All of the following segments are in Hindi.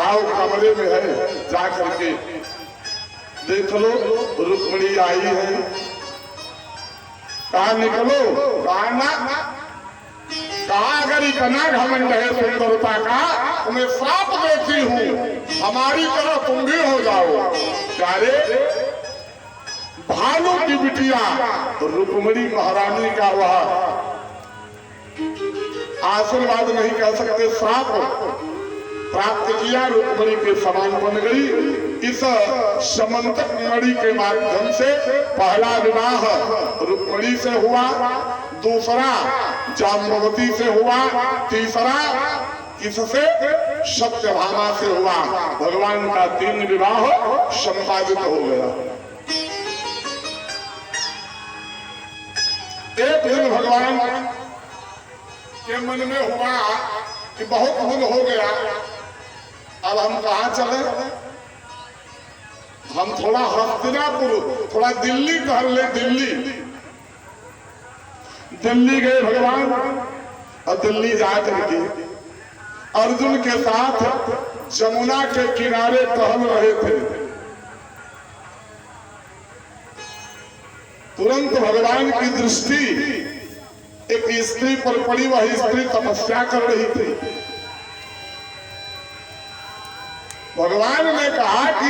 जाओ कमरे में है, जा करके देख लो रुक्मिणी आई है। कहा निकलो, कहा ना, कहा अगर इतना घमंड है सुंदरता का, तुम्हें श्राप देती हूँ, हमारी तरह तुम भी हो जाओ। क्या रे, भालू की बिटिया रुक्मिणी महारानी का वह आशीर्वाद नहीं कह सकते, श्राप प्राप्त किया, रुक्मिणी के समान बन गई। इस समंतक मणि के माध्यम से पहला विवाह रुक्मिणी से हुआ, दूसरा जाम्बवती से हुआ, तीसरा किससे, सत्यभामा से हुआ। भगवान का 3 विवाह संपादित हो गया। एक दिन भगवान के मन में हुआ कि बहुत दिन हो गया, अब हम कहाँ चले, हम थोड़ा हस्तिनापुर, थोड़ा दिल्ली टहल ले। दिल्ली गए भगवान, और दिल्ली जाकर के अर्जुन के साथ जमुना के किनारे टहल रहे थे। तुरंत भगवान की दृष्टि एक स्त्री पर पड़ी। वह स्त्री तपस्या कर रही थी। भगवान ने कहा कि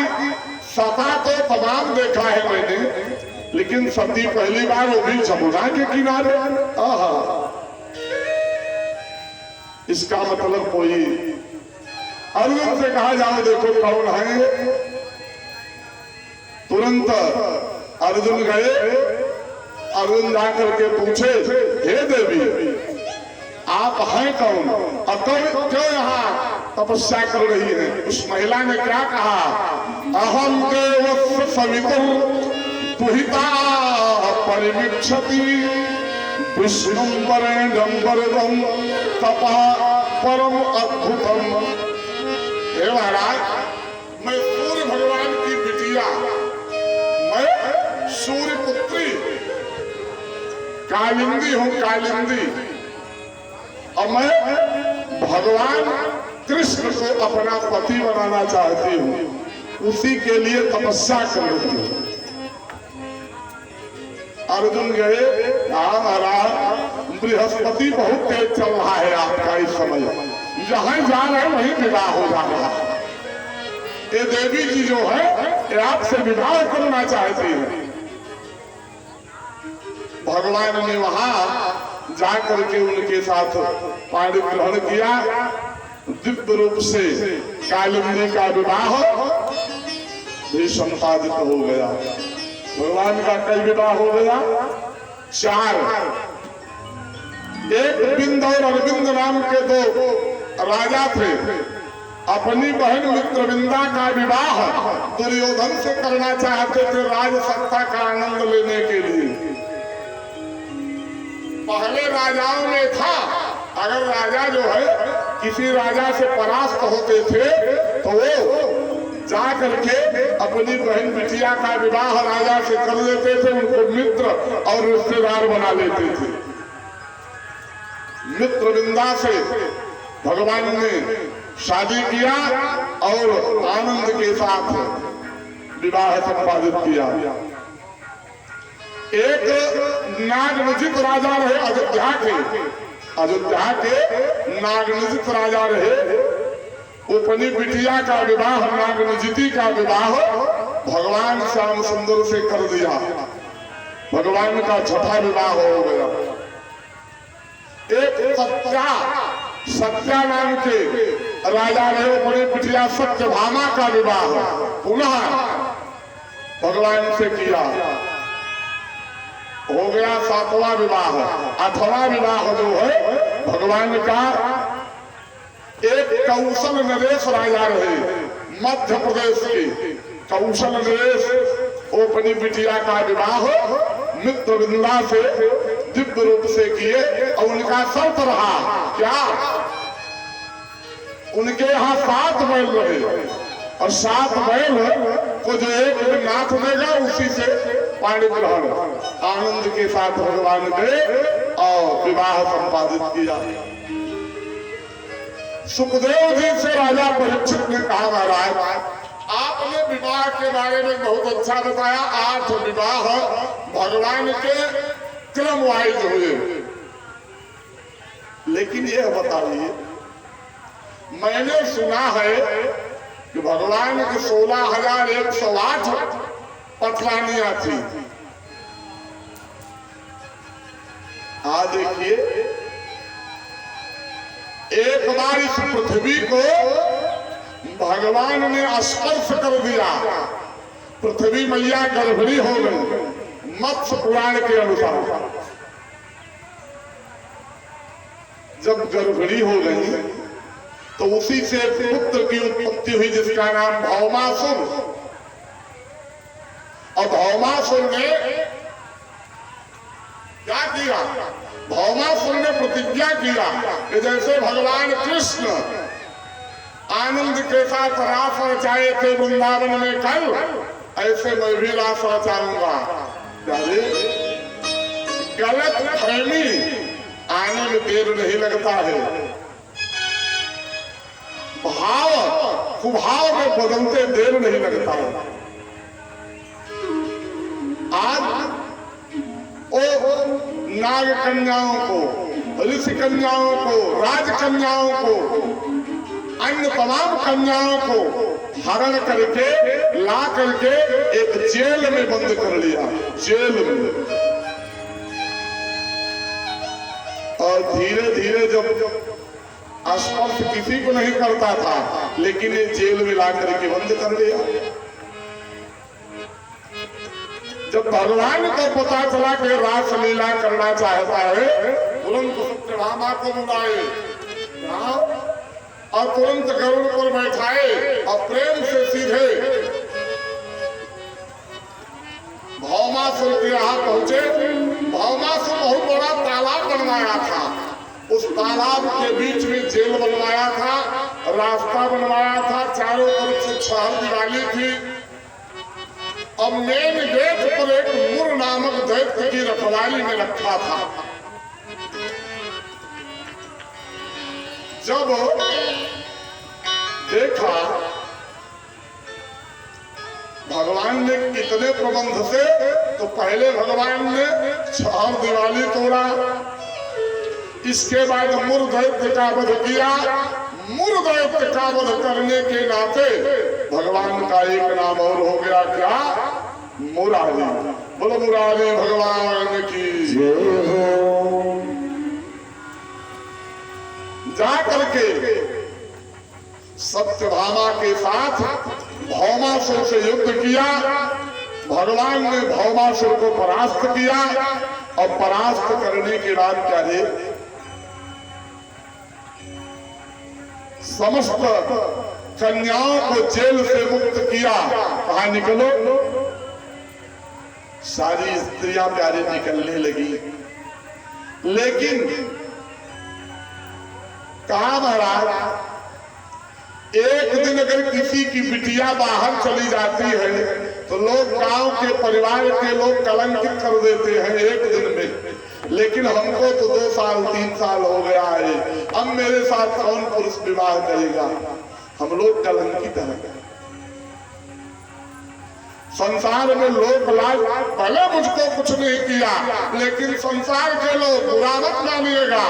सता तो तमाम देखा है मैंने, लेकिन सती पहली बार वो भी जमुना के किनारे। आहा, इसका मतलब कोई। अर्जुन से कहा जाओ देखो कौन है। तुरंत अर्जुन गए। अर्जुन जाकर के पूछे, हे देवी आप हैं कौन, और क्यों यहाँ तपस्या कर रही है। उस महिला ने क्या कहा, अहम देवस्य सवितुः दुहिता परिवीक्षति विष्णुं वरेण्यं वरदं तपः परम अद्भुतम। हे महाराज, मैं सूर्य भगवान की बिटिया, मैं सूर्य पुत्री कालिंदी हूँ, कालिंदी, और मैं भगवान कृष्ण को अपना पति बनाना चाहती हूँ, उसी के लिए तपस्या कर रही हूँ। अर्जुन गए, महाराज बृहस्पति बहुत तेज चल रहा है आपका इस समय, जहां जा रहे हैं वहीं विवाह हो जा रहा है। ये देवी जी जो है ये आपसे विवाह करना चाहती है। भगवान ने वहां जाकर के उनके साथ पाणी ग्रहण किया। दिव्य रूप से कालिंदी का विवाह भी संपादित हो गया। भगवान का कई विवाह हो गया, 4। एक बिंद और अरविंद नाम के 2 राजा थे। अपनी बहन मित्रविंदा का विवाह दुर्योधन से करना चाहते थे, राज सत्ता का आनंद लेने के लिए। पहले राजाओं में था, अगर राजा जो है किसी राजा से परास्त होते थे तो वो जा करके अपनी बहन बिटिया का विवाह राजा से कर लेते थे, उनको मित्र और रिश्तेदार बना लेते थे। मित्रविंदा से भगवान ने शादी किया और आनंद के साथ विवाह संपादित किया। एक नागनजित राजा रहे अयोध्या के नागनजित राजा रहे। अपनी बिटिया का विवाह, नागनजिती का विवाह भगवान श्याम सुंदर से कर दिया। भगवान का 6ठा विवाह हो गया। एक सत्या नाम के राजा रहे, अपनी बिटिया सत्यभामा का विवाह पुनः भगवान से किया, हो गया 7वां विवाह। 8वां विवाह जो है भगवान का, एक कौशल नरेश राजा रहे मध्य प्रदेश के। कौशल नरेश अपनी बिटिया का विवाह मित्रविंदा से दिव्य रूप से किए, और उनका शर्त रहा क्या, उनके यहाँ 7 बैल रहे, और 7 बैल को जो एक नाथ देगा उसी से पाणी ग्रहण आनंद के साथ भगवान ने और विवाह संपादित किया। सुखदेव जी से राजा परीक्षित ने कहा, महाराज आपने विवाह के बारे में बहुत अच्छा बताया। 8 विवाह भगवान के क्रम वाइज हुए, लेकिन यह बताइए, मैंने सुना है कि भगवान की 16,108 पटरानियां थी। आज देखिए, एक बार इस पृथ्वी को भगवान ने स्पर्श कर दिया, पृथ्वी मैया गर्भणी हो गई। मत्स्य पुराण के अनुसार जब गर्भणी हो गई तो उसी से पुत्र की उत्पत्ति हुई जिसका नाम भौमासुर। और भौमासुर ने क्या किया? भौमासुर ने प्रतिज्ञा किया कि जैसे भगवान कृष्ण आनंद के साथ रास रचाए थे वृंदावन में कल, ऐसे मैं भी रास रचाऊंगा। गलत फहमी आने में देर नहीं लगता है, भाव कुभाव में बदलते देर नहीं लगता है। आज ओ नाग कन्याओं को, ऋषि कन्याओं को, राज कन्याओं को, अन्य तमाम कन्याओं को हरण करके ला करके एक जेल में बंद कर लिया, जेल में। और धीरे धीरे जब स्पर्श किसी को नहीं करता था, लेकिन ये जेल में ला करके बंद कर लिया। जब भगवान को पता चला कि रास लीला करना चाहता है, तुरंत सत्यभामा को बुलाए और तुरंत गरुड़ पर बैठाए और प्रेम से सीधे भौमासुर के यहाँ पहुंचे। भौमासुर बहुत बड़ा तालाब बनवाया था, उस तालाब के बीच में जेल बनवाया था, रास्ता बनवाया था, चारों तरफ से छाल दिवाली थी। और मेन गेट पर एक मुर नामक दैत्य की रखवाली में रखा था। जब देखा भगवान ने कितने प्रबंध से, तो पहले भगवान ने छाल दिवाली तोड़ा, इसके बाद मुर दैत्य का वध किया। मुर दैत्य का वध करने के नाते भगवान का एक नाम और हो गया, क्या? मुरारी। बोलो मुरारी भगवान की जय हो। जा करके सत्यभामा के साथ भौमासुर से युद्ध किया। भगवान ने भौमासुर को परास्त किया और परास्त करने के बाद क्या है, समस्त कन्याओं को जेल से मुक्त किया। कहा निकलो, सारी स्त्रियां प्यारे निकलने लगी। लेकिन कहा महाराज, एक दिन अगर किसी की बिटिया बाहर चली जाती है तो लोग गांव के परिवार के लोग कलंकित कर देते हैं एक दिन में। लेकिन हमको तो 2 साल 3 साल हो गया है, अब मेरे साथ कौन पुरुष विवाह करेगा? हम लोग कलंकित हैं। संसार में लोग लाज, भले मुझको कुछ नहीं किया, लेकिन संसार के लोग बुरा मत मानिएगा।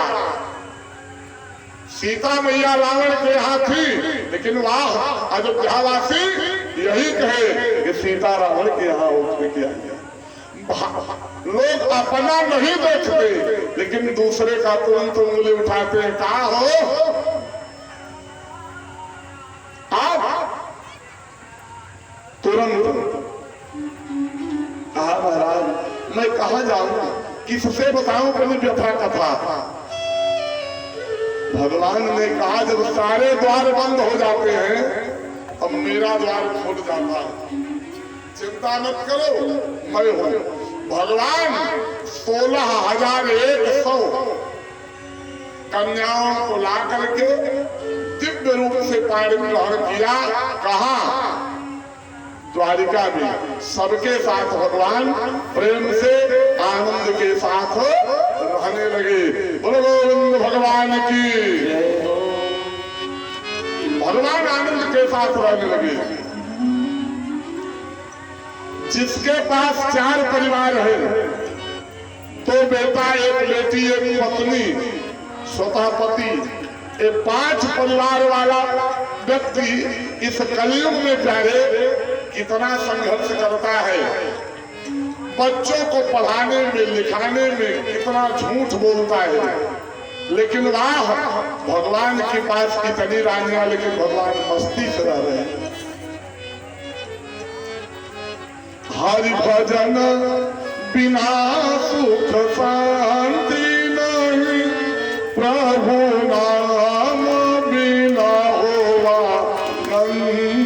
सीता मैया रावण के यहाँ थी, लेकिन वाह अयोध्यावासी यही कहे कि सीता रावण के यहाँ उसने किया। लोग अपना नहीं देखते, लेकिन दूसरे का तुरंत उंगली उठाते हैं। कहा हो आप तुरंत। कहा महाराज मैं कहा जाऊं, किससे बताऊं अपनी व्यथा कथा? भगवान ने कहा जब सारे द्वार बंद हो जाते हैं, अब मेरा द्वार खुल जाता है। चिंता मत करो, मैं हूं। भगवान 16,100 कन्याओं को ला करके दिव्य रूप से पाणी ग्रहण किया। कहा? द्वारिका में सबके साथ भगवान प्रेम से आनंद के साथ रहने लगे। बोलो गोविंद भगवान की। भगवान आनंद के साथ रहने लगे। जिसके पास 4 परिवार है, तो बेटा, एक बेटी, एक पत्नी, स्वतः पति, ये 5 परिवार वाला व्यक्ति इस कलयुग में प्यारे कितना संघर्ष करता है। बच्चों को पढ़ाने में, लिखाने में कितना झूठ बोलता है। लेकिन वाह, भगवान के पास कितनी रानियां, लेकिन भगवान मस्ती से रह रहे हैं। हरि भजन बिना सुख शांति